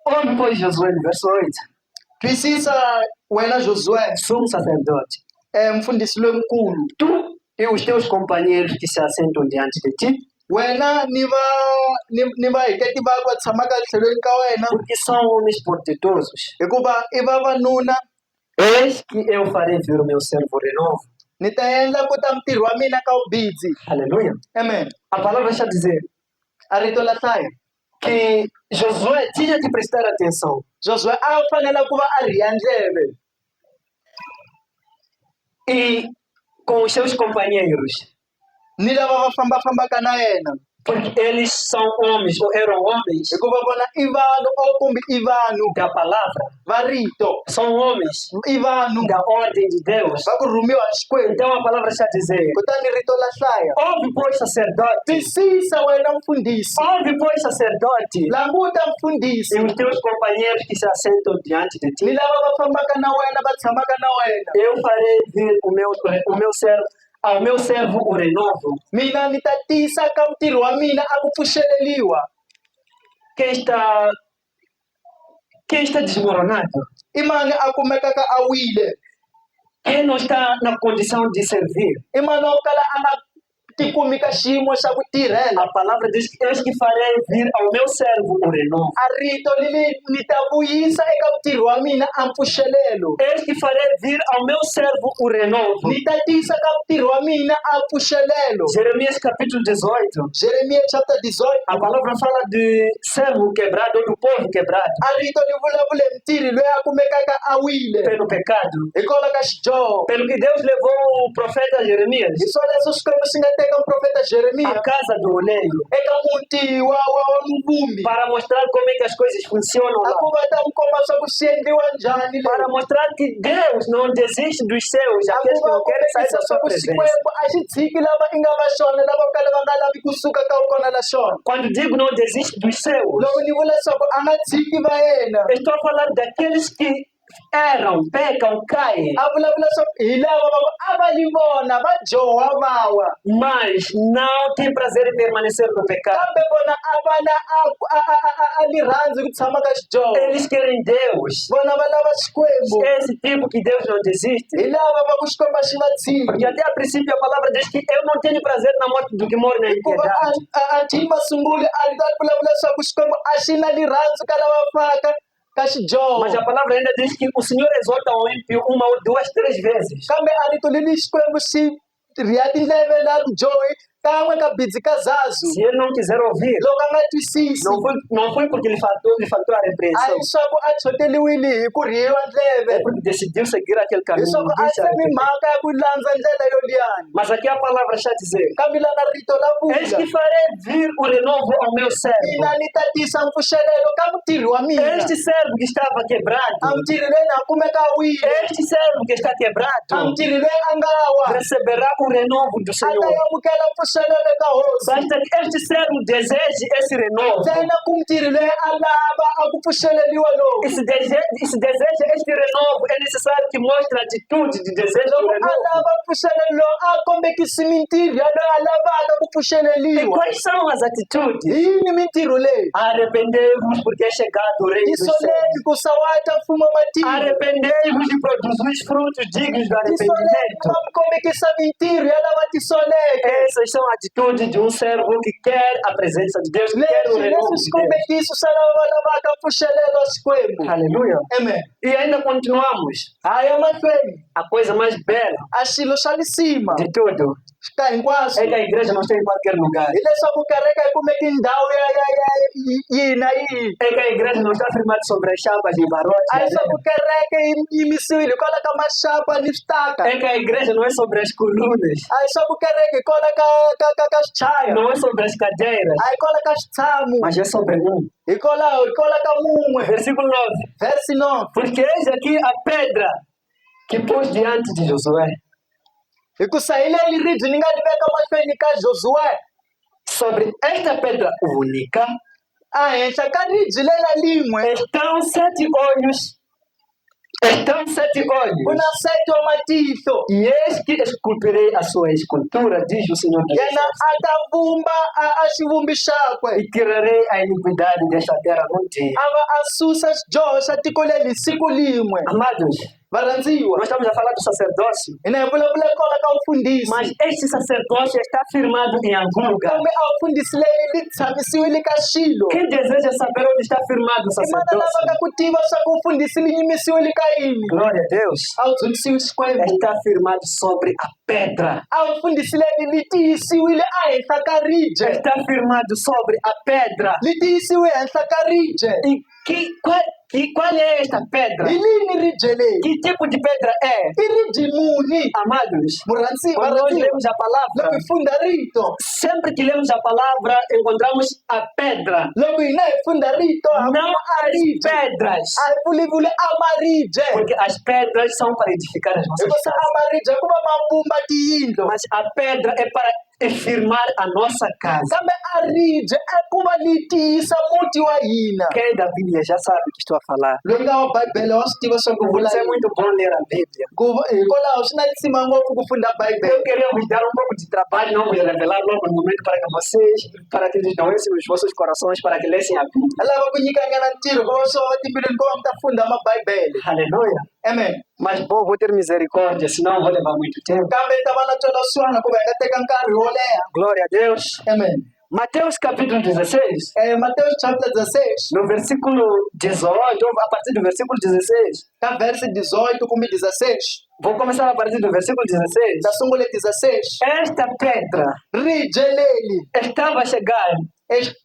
ouve pois Josué no verso 8, Twisisa wena Josué, sumo sacerdote, mfundhisi lonkulu. tu e os teus companheiros que se assentam diante de ti, Wena ni vahiketi vakwe va tshamaka tlhelweni ka wena porque são homens portentosos. hikuva i vavanuna. Eis que eu farei vir o meu servo renovo. Ni ta endla ku ta mutirhi wa mina ka vubidzi. Aleluia. Amen. A palavra está a dizer A rito la hlaya que Josué tinha que prestar atenção. Josué a fanele ku va a riha ndleve E com os seus companheiros, ni lava va fambafambaka na yena porque eles são homens, ou eram homens hikuva vona i vanhu kumbe i vanhu da palavra, va rito, são homens i vanhu da ordem de Deus. va ku rhumiwa hi Xikwembu. Então a palavra está a dizer, Kutani rito la hlaya ouve pois sacerdote, twisisa wena mfundhisi, ouve pois sacerdote, languta mfundhisi e os teus companheiros que se assentam diante de ti. ni lava va fambaka na wena va tshamaka na wena. Eu farei vir ao meu servo o renovo. Mina ni ta tisa ka mutirhi wa mina a ku pfuxeleliwa. Quem está desmoronado, I mani a kumekaka a wile, quem não está na condição de servir. i mani wo kala a nga tikumi ka xiyimo xa ku tirhela. A palavra diz que eis que farei vir ao meu servo o renovo. A rito ni ta vuyisa eka mutirhi wa mina a mpfuxelelo. Eis que farei vir ao meu servo o renovo. Ni ta tisa ka mutirhi wa mina a mpfuxelelo. Jeremias capítulo 18. Jeremiya chapter 18. A palavra fala de servo quebrado ou do povo quebrado A rito ni vulavule mutirhi loyi a kumekaka a wile pelo pecado. hikwalaho ka xidyoho. Pelo que Deus levou o profeta Jeremias Hi swona leswi Xikwembu xi nga eka muprofeta a Jeremias casa do oleiro, eka muti wa muvumbi para mostrar como é que as coisas funcionam lá. aku va ta n'wi komba swa ku swi endliwa njhani Para mostrar que Deus não desiste dos seus, aku aqueles que va não querem sair kombekisa da swa sua ku presença. xikwembu a xi tshiki lava i nga va xona lava kale va nga lavi kusuka ka kona la xona Quando digo não desiste dos seus, loko ni vula leswaku a nga tshiki va yena estou a falar daqueles que erram, pecam, caem, a vulavula leswaku hi lava va ku a va ni vona va dyoha vawa mas não tem prazer em permanecer no pecado. kambe vona a va na a ni rhandzi ku tshama ka xidyoho Eles querem Deus, vona va lava xikwembu esse tipo que Deus não desiste. hi lava va ku xikwembu a xi nga tshiki Porque até a princípio a palavra diz que eu não tenho prazer na morte do que mora na hikuva impiedade. anti hi masunguli a ri ta vulavula leswaku xikwembu a xi na ni rhandzi ka lava faka ka xidyoho Mas a palavra ainda diz que o Senhor exorta o ímpio uma ou duas, três vezes. kambe a rito leli xikwembu xi riha tindleve la dyohi kan'we ka bidzi ka zazu Se ele não quiser ouvir, loko a nga twisisi não foi porque lhe faltou a a repreensão. hi swaku a choteriwile hi ku rihiwa ndleve É porque decidiu seguir aquele hi caminho. swaku a Deixa se ni arrepender. mhaka ya ku landza ndlela yo liyani Mas aqui a palavra está a dizer: kambe lana rito la eis vula que farei vir o renovo ao meu servo. mina ni ta tisa mpfuxelelo ka mutirhi wa mina Este servo que estava a quebrado, mutirhi loyi na kumeka a wile este servo que está a quebrado, mutirhi loyi a nga wa receberá o renovo do a ta Senhor. amukela mpfuxelelo eka hosi Basta que este servo deseje esse renovo. ntsena ku mutirhi loyi a lava a ku pfuxeleliwa lowu E se deseja este renovo, é necessário que mostre a atitude de desejo do loko a renovo. lava mpfuxelelo lowu a kombekisi mintirho yaloyi a lavaka ku E pfuxeleliwa quais são as atitudes? hi yini mintirho leyi Arrependei-vos porque é chegado o Rei dos céus. tisoleni ku sawata mfumo matiko Arrependei-vos e produzi os frutos dignos do tisoleni arrependimento. va mi kombekisa mintirho ya lava tisoleke Essas são atitudes de um servo que quer a presença de Deus, que quer o leswi renovo leswi de swi Deus. kombekisa swa lava va lavaka mpfuxelelo wa xikwembu Aleluia. amen E ainda continuamos. haya mahlweni A coisa mais bela a xilo xa lisima de tudo ka hinkwaswo é que a igreja não está em qualquer lugar. hileswaku kereke yi kumeki ndhawu ya yina yihi É que a igreja não está firmada sobre as chapas e a barrotes. hi swaku kereke yi yimisiwile hikwalaho ka maxapa ni switaka É que a igreja não é sobre as colunas, a hi swaku kereke hikwalaho ka swichaya não é sobre as cadeiras, a hikwalaho ka switshamo mas é sobre um. hikwalaho ka mun'we Versículo 9. versi 9 Porque eis aqui a pedra que pôs diante de Josué. hikusa hi leyi ribye ni nga li veka mahlweni ka josuwe Sobre esta pedra única a henhla ka ribye lela limwe estão 7 olhos. Estão 7 ku olhos. na 7 wa matihlo E eis que esculpirei a sua escultura, diz o Senhor dos yena Exércitos. a ta vumba a xivumbi xakwe E tirarei a iniquidade desta terra num dia. a va a susa xidyoho xa tiko leri hi siku limwe Amados, varhandziwa nós estamos a falar do sacerdócio, hina hi vulavula hikwalaho ka vufundhisi mas este sacerdócio está firmado em algum lugar. kambe a vufundhisi leyi li tshamisiwile ka xilo Quem deseja saber onde está firmado o i mana sacerdócio? lavaka ku tiva swa ku vufundhisi li yimisiwile ka yini Glória a Deus. a wu dzunisiwi xikwembu Está firmado sobre a pedra. a vufundhisi leri li tiyisiwile a henhla ka ribye Está firmado sobre a pedra. li tiyisiwe henhla ka ribye E qual é esta pedra? hi lini ribye leyi Que tipo de pedra é? i ribye muni Amados, murhandziwa quando nós varhandziwa lemos a palavra, loko hi funda rito sempre que lemos a palavra, encontramos a pedra, loko hina hi funda rito não as pedras. a hi vulavuli a maribye Porque as pedras são para edificar as nossas hikusa a casas. maribye ku va mavumba tiyindlo Mas a pedra é para firmar a nossa casa. kambe a ribye i ku va li tiyisa muti wa hina Quem é da Bíblia já sabe o que estou a falar. loyi nga wa bibele wa swi tiva swa ku Por vula isso é muito bom ler a Bíblia. hikwalaho swi na ntsima ngopfu ku funda bibele Eu queria vos dar um pouco de trabalho, não vos revelar logo no momento para que vocês, para que eles doessem os vossos corações, para que lessem a Bíblia. a lava ku nyikanyana ntirho ku va swo va timbilweni ku va mi ta funda mabibele Aleluia. amen Mas bom, vou ter misericórdia, senão vou levar muito tempo. kambe ni ta va na twela swanga ku va hi nga teka nkarhi wo leha Glória a Deus. amen Mateus capítulo 16, Mateus chapter 16 no versículo 18, ou a partir do versículo 16. ka verse 18 kumbe 16 Vou começar a partir do versículo 16. ta sungule 16 Esta pedra ribye leli estava a chegar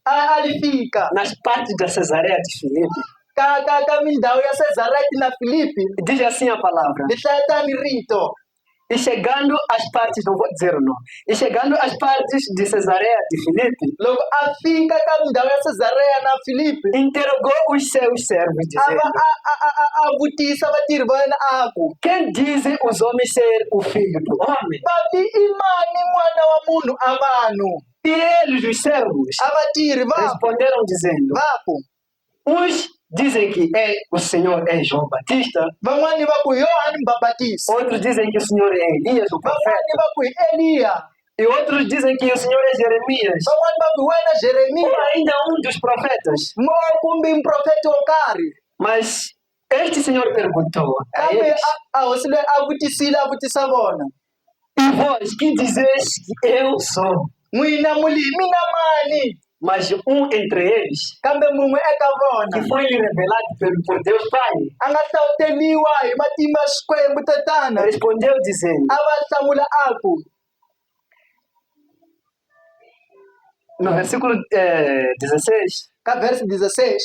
a li fika nas partes da Cesareia de Filipe. ka mindhawu ya Sezarete na Filipi Diz assim a palavra: li hlaya tani rito E chegando às partes, não vou dizer o nome, e chegando às partes de Cesareia de Filipe, loko a fika ka ndhawu ya Cesareia na Filipe, interrogou os seus servos, dizendo: a vutisa vatirhi va yena a ku, quem dizem os homens ser o filho do homem? va ti i mani n'wana wa munhu a vanhu? E eles, os servos, A vatirhi va responderam dizendo: ku, uns dizem que o Senhor é João Batista, van'wani va ku Yohani Mbhabhatisi, outros dizem que o Senhor é Elias, o van'wani profeta, va ku hi Eliya, e outros dizem que o Senhor é Jeremias, van'wani va ku wena ou Jeremiya, ainda um dos profetas. kumbe mprofeti wo karhi. Mas este Senhor perguntou a Kambe eles: a hosi loyi a vutisile a vutisa vona, e vós, que dizeis que eu sou? n'wina mina mani? Mas um entre eles, Kambe mun'we eka que vona foi lhe revelado por Deus Pai, a nga hlawuteliwa hi matimba ya Xikwembu Tatana, respondeu dizendo, a va hlamula a ku, no versículo 16, ka verse 16,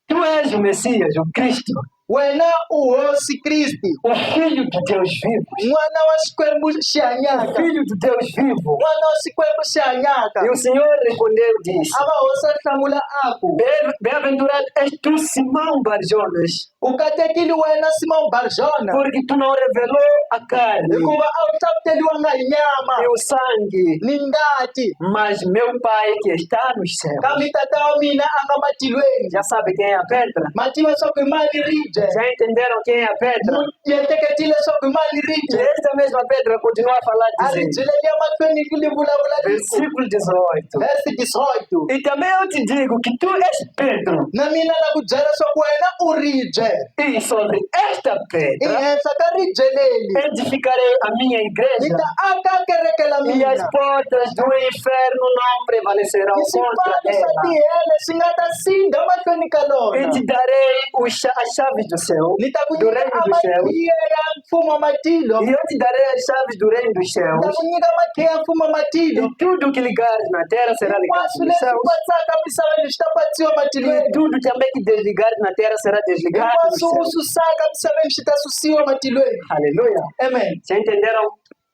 tu és o Messias, o Cristo, wena u hosi Kristi, o Filho de Deus vivo, n'wana wa Xikwembu xi o hanyaka, Filho de Deus vivo. n'wana wa Xikwembu xi hanyaka. E o Senhor respondeu e disse: A va hosi a hlamula a ku, bem-aventurado és tu, Simão Barjonas, u katekile wena Simon Barjona, porque tu não revelou a carne hikuva a wu hlavuteliwanga hi nyama e o sangue, ni ngati, mas meu Pai que está nos céus. kambe tata wa mina a nga matilweni. Já sabe quem é a pedra? Ma tiva swa ku hi mani ribye, Já entenderam quem é a pedra? hi ehleketile swa ku hi mani E ribye, esta mesma pedra continua a falar a ri dizendo, byeleli emahlweni li vulavula leswi. versículo 18. Verse 18, E também eu te digo que tu és Pedro, na mina na ku byela swa ku wena u ribye, e sobre esta pedra ehenhla ka ribye leli edificarei a minha ni igreja, ta aka kereke la e as mina, portas do inferno não prevalecerão ni contra swipfalo swa ela. tihele swi nga ta sindha mahlweni ka E lona. te darei as chaves do céu, Ni ta ku do nyika reino dos céus, amakhiya ya mfumo wa matilo, e eu te darei as chaves do reino dos ni ta céus, ku nyika makhiya ya mfumo wa e matilo, tudo que ligares na terra será ligado hinkwaswo nos leswi céus, patsaka misaveni swi ta patsiwa e matilweni, tudo também que desligares na terra será desligado nos hinkwaswo u céus. susaka misaveni swi ta susiwa matilweni. Aleluia. Amen. Já entenderam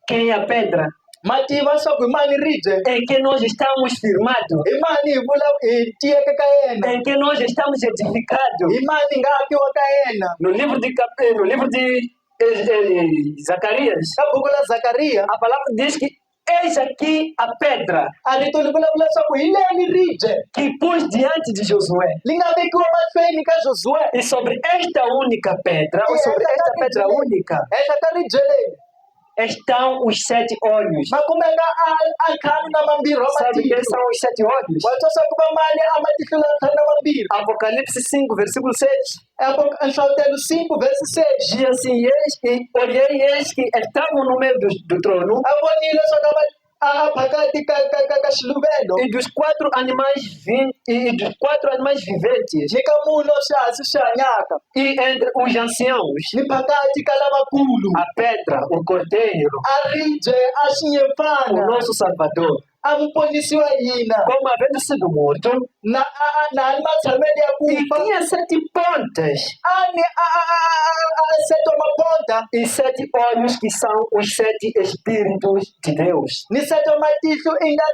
quem é a pedra Mativa swa ku hi mani ribye, em que nós estamos firmados, hi mani hi tiyeke ka yena, em que nós estamos edificados? hi mani hi nga akiwa ka yena. No livro de Zacarias, Ka buku la Zakariya, a palavra diz que eis aqui a pedra a rito li vulavula swa ku hi leni ribye que pus diante de Josué. li nga vekiwa mahlweni ka Josuwe, E sobre esta única pedra, ou sobre esta pedra única, henhla ka ribye leyi estão os 7 olhos. ma kumeka a ntlhanu na mambirhi wa Sabe quem matihlo. são os 7 olhos? Wa twa swa ku va mani a matihlo la ntlhanu na mambirhi. Apocalipse 5, versículo 6. Nhlawutelo 5 verse 6, Diz assim: eis que olhei e eis que estavam no meio do trono a vonile swa a phakati ka xiluvelo e dos 4 animais viventes ni ka munhu swihansi swi hanyaka, e entre os anciãos ni phakati ka lavakulu, a pedra, o cordeiro, a ribye a o xinyepfana, nosso Salvador, a muponisi wa hina, como havendo sido morto, na ni matshamelo ya ku e fa, tinha 7 pontas a ni a seto maponta, e 7 olhos, que são os 7 Espíritos de Deus. ni seto matihlo i nga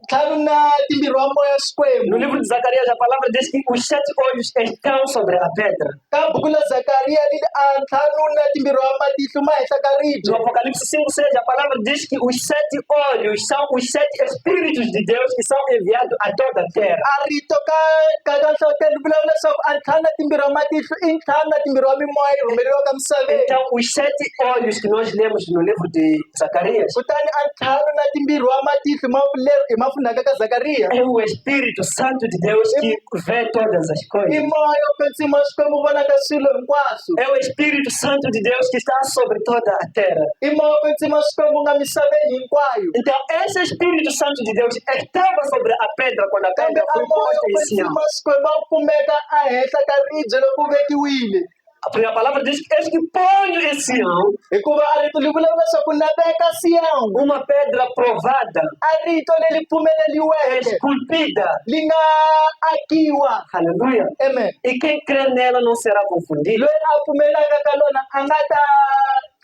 ntlhanu na timbirhi wa moya No Xikwembu. livro de Zacarias, a palavra diz que os 7 olhos estão sobre a pedra. Ka buku la Zakariya lili a ntlhanu na timbirhi wa matihlo ma henhla ka No ribye, Apocalipse 5:6, a palavra diz que os 7 olhos são os 7 Espíritos de Deus que são enviados a toda a terra. a rito ka nhlawutelo li vulavula leswaku a ntlhanu na timbirhi wa matihlo i ntlhanu na timbirhi wa mimoya yi rhumeriwaka misaveni, Então, os 7 olhos que nós lemos no livro de Zacarias kutani a ntlhanu na timbirhi wa matihlo hi mapfunaka ka Zakariya é o Espírito Santo de Deus que vê todas as i coisas. moya wo kwetsima wa Xikwembu wu vonaka swilo hinkwaswo, É o Espírito Santo de Deus que está sobre toda a terra. i moya wo kwetsima wa Xikwembu wu nga misaveni hinkwayo. Então, esse Espírito Santo de Deus estava sobre a pedra quando a Kambe pedra a foi moya posta wo em Sião. kwetsima wa Xikwembu a wu kumeka a henhla ka ribye loko wu vekiwile, Porque a palavra diz que eis que ponho em Sião hikuva a rito li vulavula leswaku na veka Siyoni, uma pedra provada, a rito leri pfumeleliweke esculpida. li nga akiwa. Aleluia. Amen. E quem crê nela não será confundido. Loyi a pfumelaka ka lona a nga ta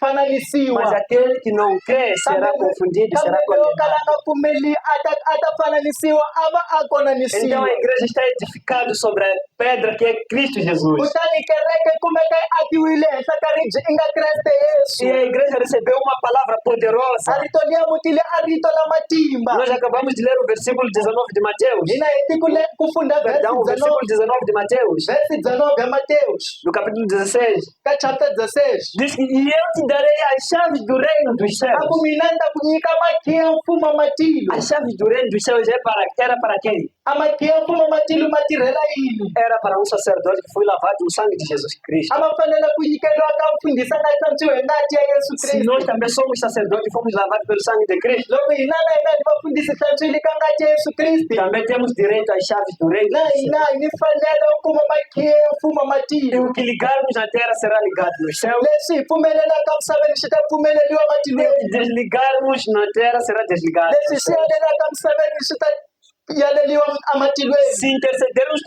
fananisiwa. Mas aquele que não crê será confundido, será condenado. kalanga pfumeli ata fananisiwa ava a Então konanisiwa. a igreja está edificada sobre a pedra que é Cristo Jesus. Kutani kereke kumeka akiwile sakariji inga Kriste Yesu. E a igreja recebeu uma palavra poderosa. Aritolia mutile arito la matimba. Nós acabamos de ler o versículo 19 de Mateus. Ina etikule kufunda Perdão, o versículo 19 de Mateus. versi 19 ya Mateus. No capítulo 16. Ka chapter 16. Diz que e eu te darei as chaves do reino dos céus. Akuminanda kunyika makia mfuma matilo. As chaves do reino dos céus era para quem? Amakia mfuma matilo matirela ini. Era para um sacerdote que foi lavado no sangue de Jesus Cristo. Amafanela kunyikelo akamfundisa na tantiwe ngati ya Yesu Se Kristo. nós também somos sacerdotes e fomos lavados pelo sangue de Cristo, Loko inana inani bafundisa tantiwe ngati ya Yesu Kristo. também temos direito às chaves do reino. Na ina inifanela ukuma makia mfuma E matilo. o que ligarmos na terra será ligado nos céus. Lesi pfumelela kamsabeni shita pfumeleliwa E matilo. o que desligarmos na terra será desligado. Lesi siyalela kamsabeni shita yaleliwa amatilweni. Se intercedermos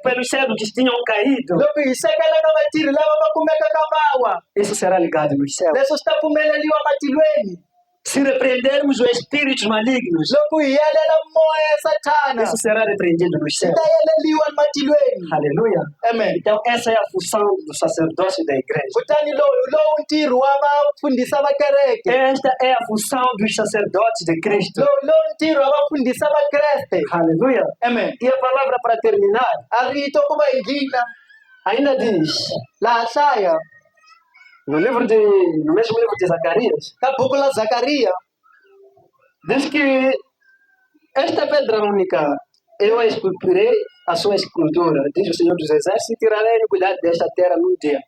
pelos céus que tinham caído, Loko isekela kamatiri lava bakumeka kamawa. isso será ligado nos céus. Leso sitapfumeleliwa matilweni. Se repreendermos os espíritos malignos, Loko iyalela moya ya satana. isso será repreendido nos céus. Itayaleliwa matilweni. Aleluia. Amen. Então essa é a função do sacerdócio da igreja. Kutani lowu ntirho wa vafundhisa va kereke. Esta é a função dos sacerdotes de Cristo. Lowu ntirho wa vafundhisa va Kreste. Aleluia. Amen. E a palavra para terminar A rito ku va hi nghina ainda diz, laha hlaya no mesmo livro de Zacarias, ka buku la Zakariya. diz que esta pedra única, eu a esculpirei a sua escultura, diz o Senhor dos Exércitos, e tirarei a iniquidade desta terra num dia.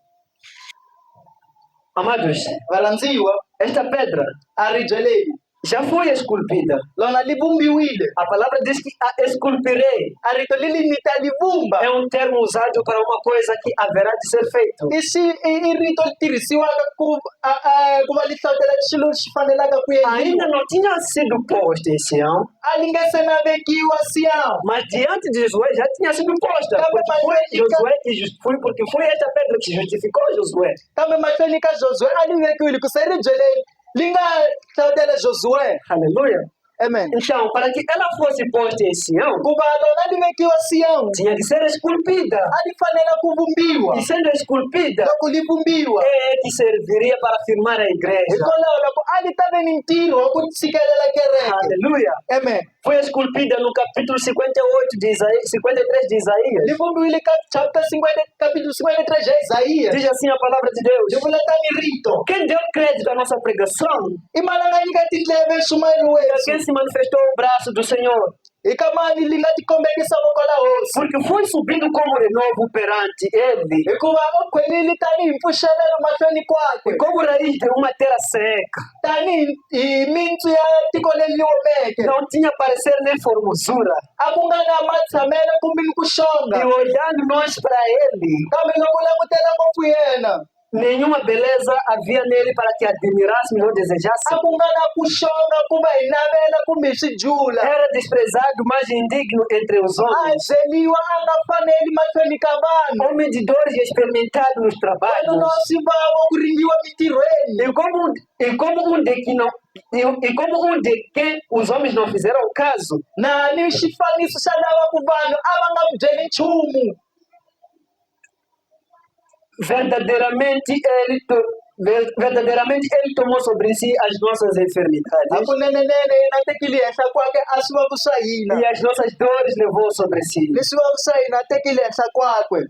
Amados, Valandziwa esta pedra a ribye leyi já foi esculpida. lona li vumbiwile. A palavra diz que a esculpirei. A rito lili ni ta li vumba. É um termo usado para uma coisa que haverá de ser feito. I rito li tirhisiwaka ku va li hlawutela xilo xi fanelaka ku Ainda endliwa. não tinha sido posta em Sião, A li nge se na vekiwa Sião. mas diante de Josué já tinha sido posta. Porque foi esta pedra que justificou Josué. Kambe mahlweni ka Josué a li vekiwile ku se ribye leyi li nga hlawutela Josué. Aleluia. Amen. Então, para que ela fosse posta em Sião, Ku va lona li vekiwa Sião tinha que ser esculpida. a li fanela ku vumbiwa. E sendo esculpida, Loko li vumbiwa é que serviria para firmar a igreja. hikwalaho loko a li ta ve ni ntirho wa ku tshikelela kereke. Aleluia. Amen. Foi esculpida no capítulo 58 de Isaías, 53 de Isaías. Li vumbiwile ka chapter 50 capítulo 53 ya Isaías. Diz assim a palavra de Deus. Li vula tani rito. Quem deu crédito à nossa pregação, I mani nga nyika tindleve swimayini wesi. quem se manifestou o braço do Senhor, Hi ka mani li nga tikombekisa voko la hosi. porque foi subindo como renovo perante ele, Hikuva u khwelile tanihi mpfuxelelo mahlweni kwakwe. como raiz de uma terra seca. Tanihi mintsu ya tiko leri omeke. Não tinha parecer nem formosura. A ku nga na matshamelo kumbe ni ku xonga. E olhando nós para ele, Kambe loko u langutela ngopfu yena. nenhuma beleza havia nele para que admirássemos ou A desejássemos. ku nga na ku xonga ku va hi navela kumbe hi swi jula. Era desprezado, mas indigno entre os A homens. byeliwa a nga faneli mahlweni ka vanhu. Homem de dores e experimentado nos Vanhu trabalhos. no swi vava ku ringiwa mintirhweni. E como um de quem os homens não fizeram caso. Na ni xifaniso xa lava ku vanhu a va nga n'wi byeli nchumu. Verdadeiramente ele tomou sobre si as nossas enfermidades Hakunenenene yena tekile henhla kwakwe a swi vaku swa hina. e as nossas dores levou sobre si. Leswi vaku swa hina a tekile henhla kwakwe.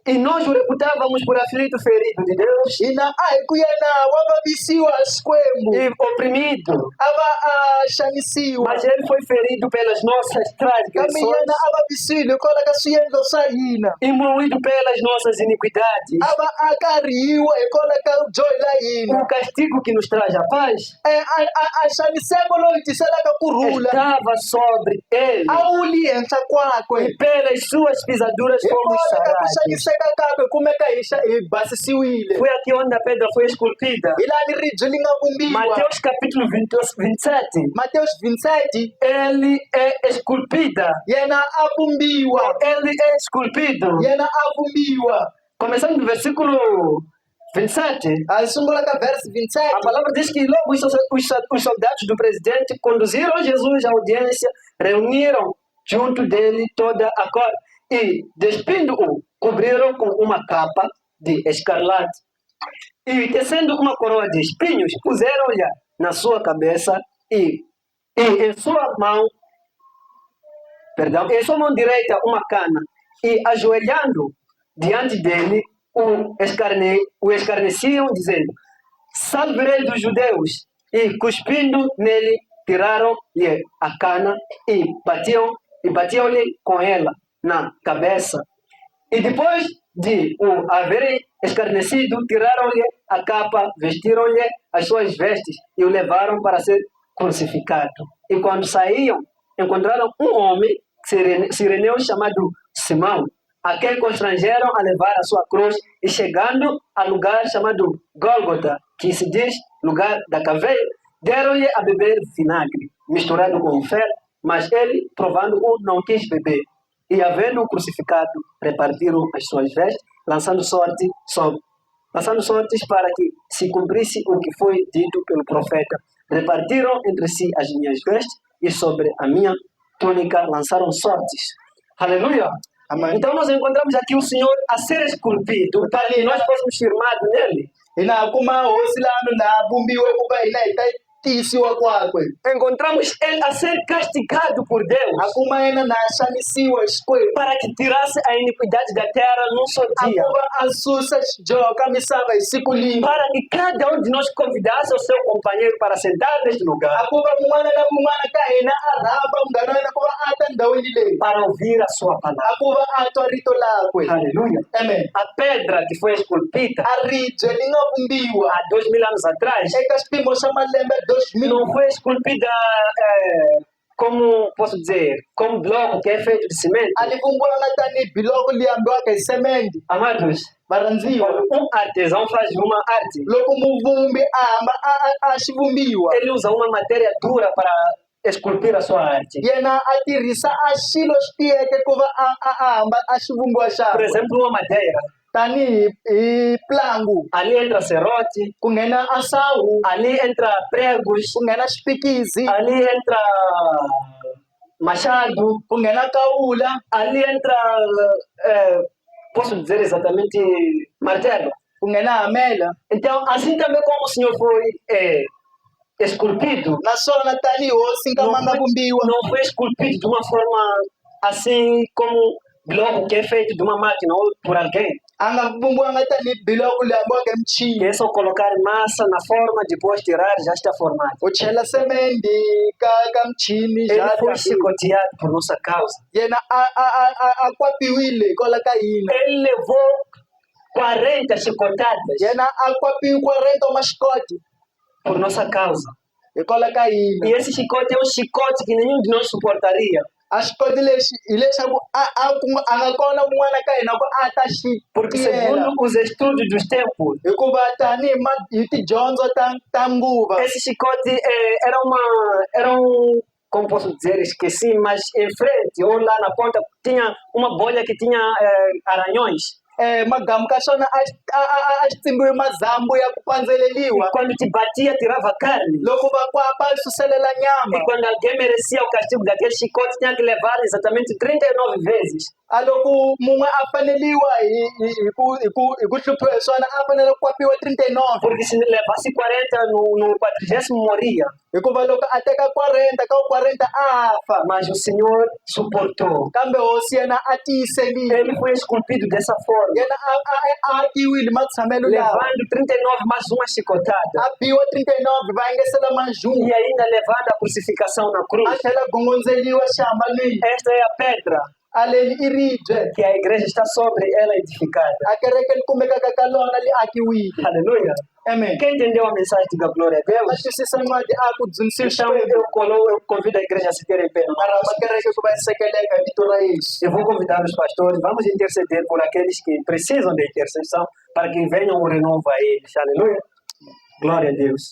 E nós o reputávamos por aflito, ferido de Deus Hina a hi ku yena wa vavisiwa hi Xikwembu. e oprimido. A va a xanisiwa. Mas ele foi ferido pelas nossas Kambe transgressões yena a vavisiwile hikwalaho ka swiendlo swa hina. e moído pelas nossas iniquidades. A va a karhiwa hikwalaho ka dyohi la hina. O castigo que nos traz a paz A xaniseko lowu hi tiselaka kurhula estava sobre ele. a wu li henhla kwakwe. E pelas suas pisaduras fomos Hikwalaho ka ku sarados. xaniseka kakwe kumeka hi basisiwile. Foi aqui onde a pedra foi esculpida. Hi laha ni ribye li nga vumbiwa. Mateus capítulo 27. Mateus 27 Ele é esculpida. yena a vumbiwa. Ele é esculpido. Yena a vumbiwa. Começando do versículo 27, Aí sungula ka verse 27. a palavra diz que logo os soldados do presidente conduziram Jesus à audiência, reuniram junto dele toda a corte e, despindo-o, cobriram com uma capa de escarlate. E, tecendo uma coroa de espinhos, puseram-lhe na sua cabeça e em sua mão direita uma cana, e ajoelhando diante dele, o escarneciam, dizendo: Salve, rei dos judeus! E cuspindo nele, tiraram-lhe a cana e batiam-lhe com ela na cabeça. E depois de o haverem escarnecido, tiraram-lhe a capa, vestiram-lhe as suas vestes e o levaram para ser crucificado. E quando saíam, encontraram um homem sireneu chamado Simão, a quem constrangeram a levar a sua cruz, e chegando a lugar chamado Gólgota, que se diz lugar da caveira, deram-lhe a beber vinagre misturado com fel, mas ele, provando-o, não quis beber. E, havendo-o crucificado, repartiram as suas vestes, lançando sortes para que se cumprisse o que foi dito pelo profeta. Repartiram entre si as minhas vestes, e sobre a minha túnica lançaram sortes. Aleluia! Amém. Então nós encontramos aqui o Senhor a ser esculpido para que nós possamos firmado nele. Ina kuma osilano na bumbiwe kuba ina itatisiwa kwakwe. Encontramos ele a ser castigado por Deus Akuma ina na shamisiwa shkwe. para que tirasse a iniquidade da terra num só dia. Akuba asusa joka misava isikuli. Para que cada um de nós convidasse o seu companheiro para sentar neste lugar, Akuba mwana na mwana ka ina araba mgana na kuba ata ndawilile. para ouvir a sua palavra. Akuba atorito lakwe. Aleluia! Amen. A pedra que foi esculpida Arije linga bumbiwa. há 2000 anos atrás Eka spimo shama lembe 2000. não foi esculpida como, posso dizer, como bloco que é feito de cimento. Alivumbula na tani biloko liambiwa ke semendi. Amados, Baranziwa. quando um artesão faz uma arte, Loko muvumbi amba ashivumbiwa. ele usa uma matéria dura para esculpir a sua arte. Yena atirisa ashilo spieke kuva amba ashivumbiwa Por shabo. exemplo, uma madeira. Tani plangu. Ali entra serrote, Kungena asawu. ali entra pregos, Kungena spikizi. ali entra machado, Kungena kaula. ali entra, posso dizer exatamente, martelo. Kungena amela. Então, assim também como o Senhor foi esculpido, Nasona tani osinka manga bumbiwa. não foi esculpido de uma forma assim como bloco que é feito de uma máquina ou por alguém. Anga bumbiwa ngata ni biloko liambiwa ke mchini. Que é só colocar massa na forma, depois tirar, já está formado. Uchela semendi ka mchini. Ele foi chicoteado por nossa causa. Yena akwapiwile kola kaina. Ele levou 40 chicotadas Yena akwapiwi 40 mashikoti. por nossa causa. Ikola kaina. E esse chicote é um chicote que nenhum de nós suportaria. Ashikoti lexi hileswaku angakona mwana ka hina ku ataxi. Porque segundo os estudos dos tempos, Hikuva tani hi tidyondzo ta nguva. esse chicote era como posso dizer, esqueci, mas em frente ou lá na ponta tinha uma bolha que tinha aranhões. Magamu ka xona a xi tsimbiwe mazambu ya ku pandzeleliwa. E quando te batia, tirava carne. Loko va kwapa suselela E nyama. quando alguém merecia o castigo daquele chicote, tinha que levar exatamente 39 vezes. A loko mun'we a faneliwa hi ku hluphiwa hi swona a fanele ku kwapiwa 39. Porque se levasse 40 no 40º moria. Hikuva loko a teka 40 ka 40 a fa. Mas o Senhor suportou. Kambe hosi yena a tiyiserile. Ele foi esculpido dessa forma, Yena a akiwile matshamelo lawa. levando 39 mais uma chicotada. A biwa 39 va engesela manjungu. E ainda levando a crucificação na A cruz. tlhela gongondzeliwa xihamba lweyi. Esta é a pedra A leyi i ribye. que a igreja está sobre ela edificada. A kereke li kumekaka ka lona li akiwile. Aleluia. Amen. Quem entendeu a mensagem, diga glória a Va Deus. twisisa n'wadi a ku dzunisa Então Xikwembu. eu convido a igreja a se ter em pé. Mara makereke ku va yi sekeleka hi vito ra Yesu. Eu vou convidar os pastores, vamos interceder por aqueles que precisam de intercessão para que venham o renovo a eles. Aleluia. Glória a Deus.